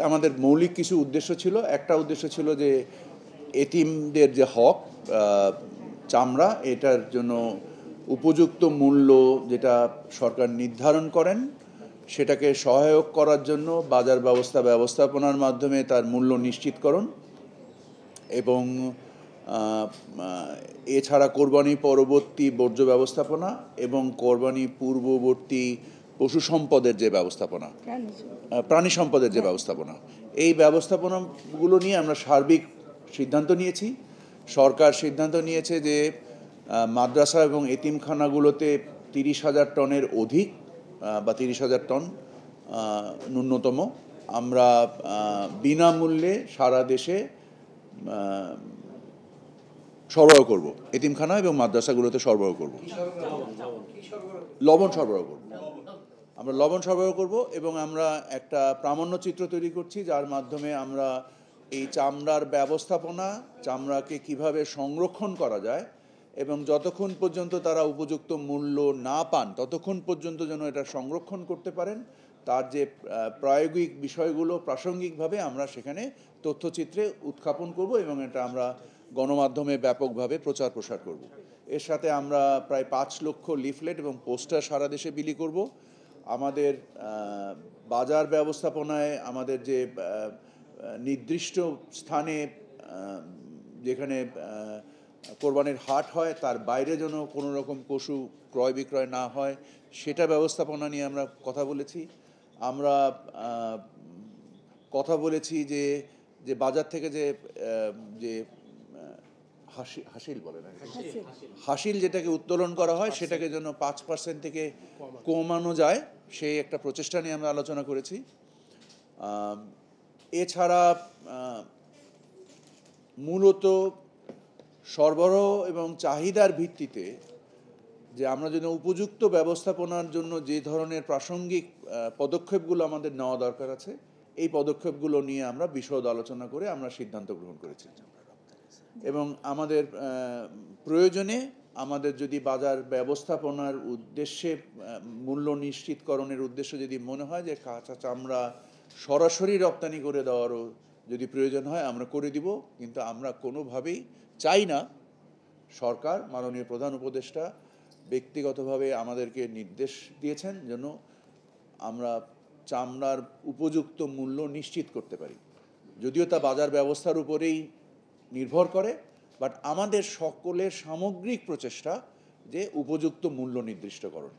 আমাদের মৌলিক কিছু উদ্দেশ্য ছিল। একটা উদ্দেশ্য ছিল যে এতিমদের যে হক চামড়া, এটার জন্য উপযুক্ত মূল্য যেটা সরকার নির্ধারণ করেন সেটাকে সহায়ক করার জন্য বাজার ব্যবস্থাপনার মাধ্যমে তার মূল্য নিশ্চিতকরণ, এবং এছাড়া কোরবানি পরবর্তী বর্জ্য ব্যবস্থাপনা এবং কোরবানি পূর্ববর্তী পশু সম্পদের যে ব্যবস্থাপনা, প্রাণী সম্পদের যে ব্যবস্থাপনা, এই ব্যবস্থাপনাগুলো নিয়ে আমরা সার্বিক সিদ্ধান্ত নিয়েছি। সরকার সিদ্ধান্ত নিয়েছে যে মাদ্রাসা এবং এতিমখানাগুলোতে 30,000 টনের অধিক বা 30,000 টন ন্যূনতম আমরা বিনামূল্যে সারা দেশে সরবরাহ করব, এতিমখানা এবং মাদ্রাসাগুলোতে সরবরাহ করব। লবণ সরবরাহ করব, আমরা লবণ সরবরাহ করব, এবং আমরা একটা প্রামাণ্যচিত্র তৈরি করছি যার মাধ্যমে আমরা এই চামড়ার ব্যবস্থাপনা, চামড়াকে কিভাবে সংরক্ষণ করা যায় এবং যতক্ষণ পর্যন্ত তারা উপযুক্ত মূল্য না পান ততক্ষণ পর্যন্ত যেন এটা সংরক্ষণ করতে পারেন, তার যে প্রায়োগিক বিষয়গুলো প্রাসঙ্গিকভাবে আমরা সেখানে তথ্যচিত্রে উত্থাপন করব এবং এটা আমরা গণমাধ্যমে ব্যাপকভাবে প্রচার প্রসার করব। এর সাথে আমরা প্রায় 5 লক্ষ লিফলেট এবং পোস্টার সারা দেশে বিলি করব। আমাদের বাজার ব্যবস্থাপনায় আমাদের যে নির্দিষ্ট স্থানে যেখানে কোরবানির হাট হয় তার বাইরে যেন কোনো রকম পশু ক্রয় বিক্রয় না হয় সেটা ব্যবস্থাপনা নিয়ে আমরা কথা বলেছি। আমরা কথা বলেছি যে যে বাজার থেকে যে হাসিল বলে না, হাসিল যেটাকে উত্তোলন করা হয় সেটাকে যেন 5% থেকে কমানো যায়, সেই একটা প্রচেষ্টা নিয়ে আমরা আলোচনা করেছি। এছাড়া মূলত সরবরাহ এবং চাহিদার ভিত্তিতে যে আমরা যদি উপযুক্ত ব্যবস্থাপনার জন্য যে ধরনের প্রাসঙ্গিক পদক্ষেপগুলো আমাদের নেওয়া দরকার আছে, এই পদক্ষেপগুলো নিয়ে আমরা বিশদ আলোচনা করে আমরা সিদ্ধান্ত গ্রহণ করেছি। এবং আমাদের প্রয়োজনে আমাদের যদি বাজার ব্যবস্থাপনার উদ্দেশ্যে মূল্য নিশ্চিতকরণের উদ্দেশ্যে যদি মনে হয় যে কাঁচা চামড়া সরাসরি রপ্তানি করে দেওয়ারও যদি প্রয়োজন হয় আমরা করে দিব, কিন্তু আমরা কোনোভাবেই চাই না। সরকার, মাননীয় প্রধান উপদেষ্টা ব্যক্তিগতভাবে আমাদেরকে নির্দেশ দিয়েছেন যেন আমরা চামড়ার উপযুক্ত মূল্য নিশ্চিত করতে পারি, যদিও তা বাজার ব্যবস্থার উপরেই নির্ভর করে, বাট আমাদের সকলের সামগ্রিক প্রচেষ্টা যে উপযুক্ত মূল্য নির্দিষ্টকরণ।